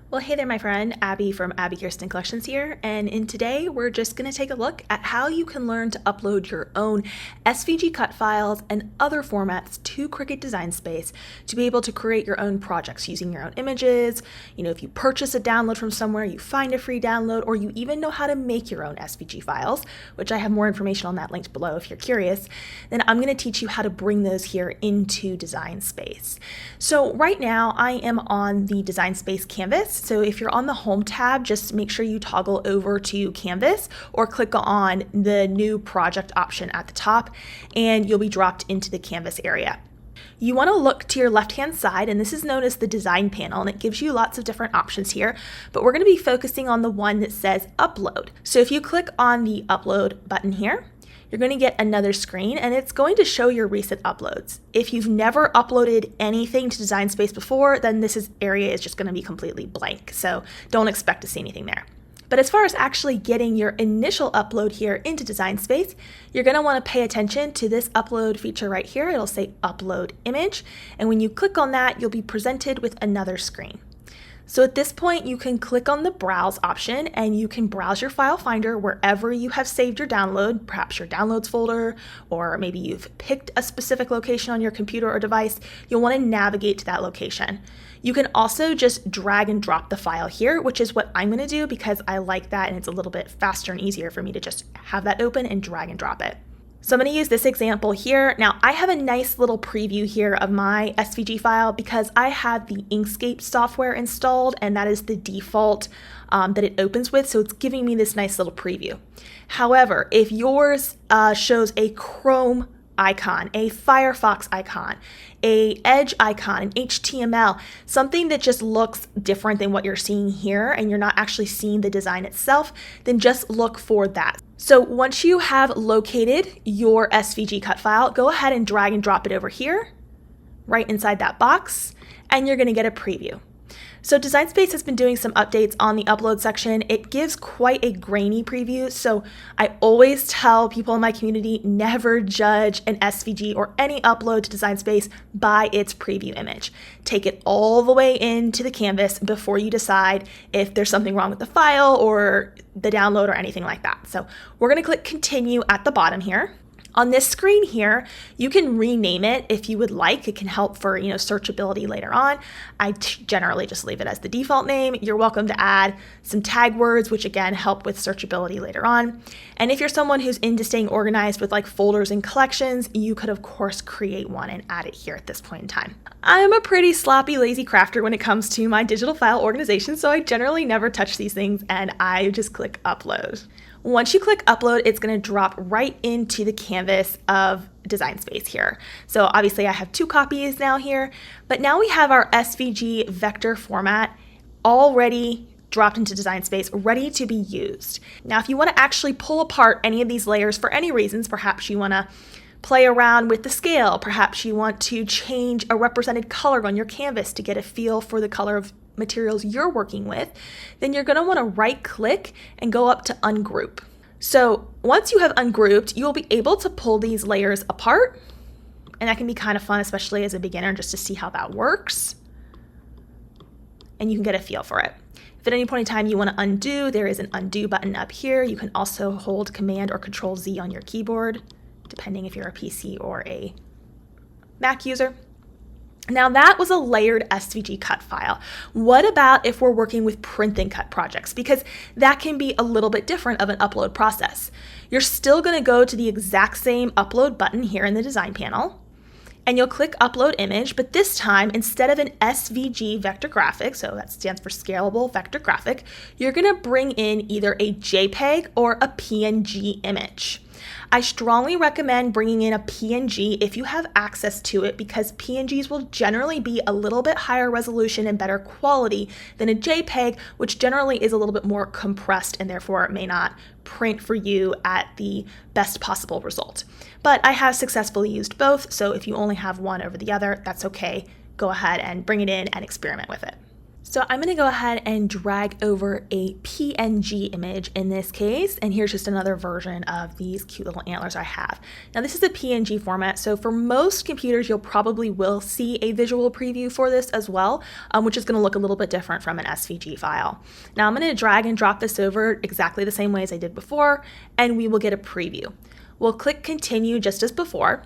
Well, hey there, my friend. Abby from Abbi Kirsten Collections here, and in today we're just going to take a look at how you can learn to upload your own SVG cut files and other formats to Cricut Design Space to be able to create your own projects using your own images. If you purchase a download from somewhere, you find a free download, or you even know how to make your own SVG files, which I have more information on that linked below if you're curious, then I'm going to teach you how to bring those here into Design Space. So right now I am on the Design Space canvas. So if you're on the Home tab, just make sure you toggle over to Canvas or click on the New Project option at the top, and you'll be dropped into the Canvas area. You want to look to your left-hand side, and this is known as the Design panel, and it gives you lots of different options here, but we're going to be focusing on the one that says Upload. So if you click on the Upload button here, you're going to get another screen, and it's going to show your recent uploads. If you've never uploaded anything to Design Space before, then this area is just going to be completely blank, so don't expect to see anything there. But as far as actually getting your initial upload here into Design Space, you're going to want to pay attention to this upload feature right here. It'll say Upload Image, and when you click on that, you'll be presented with another screen. So at this point, you can click on the Browse option and you can browse your file finder wherever you have saved your download, perhaps your downloads folder, or maybe you've picked a specific location on your computer or device. You'll want to navigate to that location. You can also just drag and drop the file here, which is what I'm going to do because I like that and it's a little bit faster and easier for me to just have that open and drag and drop it. So I'm going to use this example here. Now I have a nice little preview here of my SVG file because I have the Inkscape software installed, and that is the default that it opens with. So it's giving me this nice little preview. However, if yours shows a Chrome icon, a Firefox icon, a Edge icon, an HTML, something that just looks different than what you're seeing here and you're not actually seeing the design itself, then just look for that. So once you have located your SVG cut file, go ahead and drag and drop it over here, right inside that box, and you're going to get a preview. So Design Space has been doing some updates on the upload section. It gives quite a grainy preview, so I always tell people in my community never judge an SVG or any upload to Design Space by its preview image. Take it all the way into the canvas before you decide if there's something wrong with the file or the download or anything like that. So we're going to click Continue at the bottom here. On this screen here, you can rename it if you would like. It can help for searchability later on. I generally just leave it as the default name. You're welcome to add some tag words, which again help with searchability later on. And if you're someone who's into staying organized with like folders and collections, you could of course create one and add it here at this point in time. I'm a pretty sloppy, lazy crafter when it comes to my digital file organization, so I generally never touch these things and I just click Upload. Once you click Upload, it's going to drop right into the canvas of Design Space here. So obviously I have 2 copies now here, but now we have our SVG vector format already dropped into Design Space, ready to be used. Now, if you want to actually pull apart any of these layers for any reasons, perhaps you want to play around with the scale, perhaps you want to change a represented color on your canvas to get a feel for the color of materials you're working with, then you're going to want to right click and go up to Ungroup. So once you have ungrouped, you'll be able to pull these layers apart, and that can be kind of fun, especially as a beginner, just to see how that works, and you can get a feel for it. If at any point in time you want to undo, there is an undo button up here. You can also hold Command or Control Z on your keyboard, depending if you're a PC or a Mac user. Now that was a layered SVG cut file. What about if we're working with print and cut projects? Because that can be a little bit different of an upload process. You're still going to go to the exact same upload button here in the design panel, and you'll click Upload Image, but this time instead of an SVG vector graphic, so that stands for Scalable Vector Graphic, you're going to bring in either a JPEG or a PNG image. I strongly recommend bringing in a PNG if you have access to it, because PNGs will generally be a little bit higher resolution and better quality than a JPEG, which generally is a little bit more compressed and therefore it may not print for you at the best possible result. But I have successfully used both, so if you only have one over the other, that's okay. Go ahead and bring it in and experiment with it. So I'm going to go ahead and drag over a PNG image in this case, and here's just another version of these cute little antlers I have. Now this is a PNG format, so for most computers you'll probably will see a visual preview for this as well, which is going to look a little bit different from an SVG file. Now I'm going to drag and drop this over exactly the same way as I did before, and we will get a preview. We'll click continue just as before.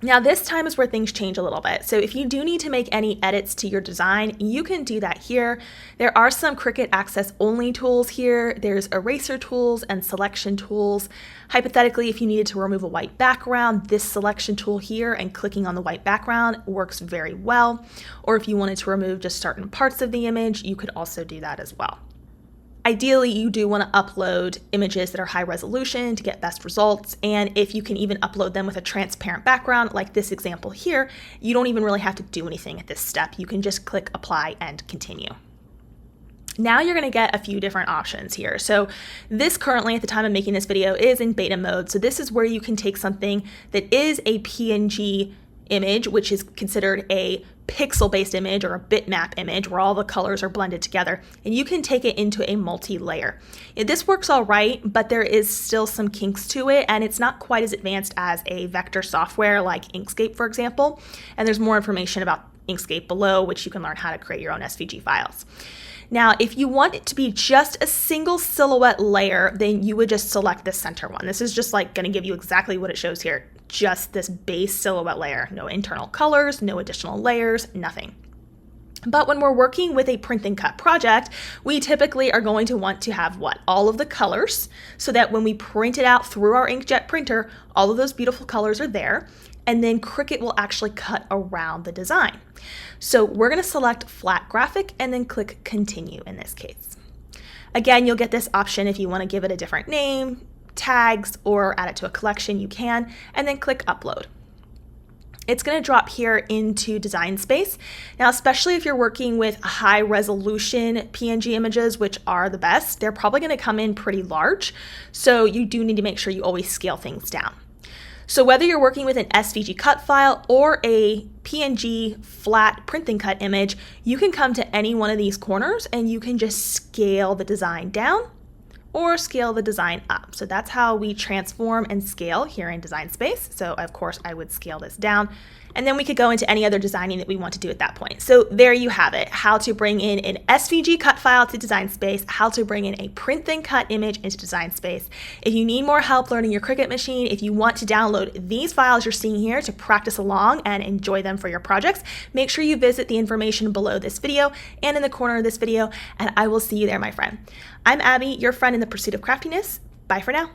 Now this time is where things change a little bit. So if you do need to make any edits to your design, you can do that here. There are some Cricut access only tools here. There's eraser tools and selection tools. Hypothetically, if you needed to remove a white background, this selection tool here and clicking on the white background works very well. Or if you wanted to remove just certain parts of the image, you could also do that as well. Ideally, you do want to upload images that are high resolution to get best results, and if you can even upload them with a transparent background like this example here, you don't even really have to do anything at this step. You can just click apply and continue. Now you're going to get a few different options here. So this currently at the time of making this video is in beta mode. So this is where you can take something that is a PNG image, which is considered a pixel-based image or a bitmap image where all the colors are blended together, and you can take it into a multi-layer. This works all right, but there is still some kinks to it, and it's not quite as advanced as a vector software like Inkscape, for example, and there's more information about Inkscape below, which you can learn how to create your own SVG files. Now, if you want it to be just a single silhouette layer, then you would just select the center one. This is just like going to give you exactly what it shows here, just this base silhouette layer. No internal colors, no additional layers, nothing. But when we're working with a print and cut project, we typically are going to want to have what? All of the colors, so that when we print it out through our inkjet printer, all of those beautiful colors are there, and then Cricut will actually cut around the design. So we're going to select flat graphic and then click continue in this case. Again, you'll get this option if you want to give it a different name, tags, or add it to a collection, you can, and then click upload. It's going to drop here into Design Space. Now, especially if you're working with high resolution PNG images, which are the best, they're probably going to come in pretty large. So you do need to make sure you always scale things down. So whether you're working with an SVG cut file or a PNG flat print and cut image, you can come to any one of these corners and you can just scale the design down or scale the design up. So that's how we transform and scale here in Design Space. So of course I would scale this down, and then we could go into any other designing that we want to do at that point. So there you have it, how to bring in an SVG cut file to Design Space, how to bring in a print and cut image into Design Space. If you need more help learning your Cricut machine, if you want to download these files you're seeing here to practice along and enjoy them for your projects, make sure you visit the information below this video and in the corner of this video, and I will see you there, my friend. I'm Abby, your friend in the pursuit of craftiness. Bye for now.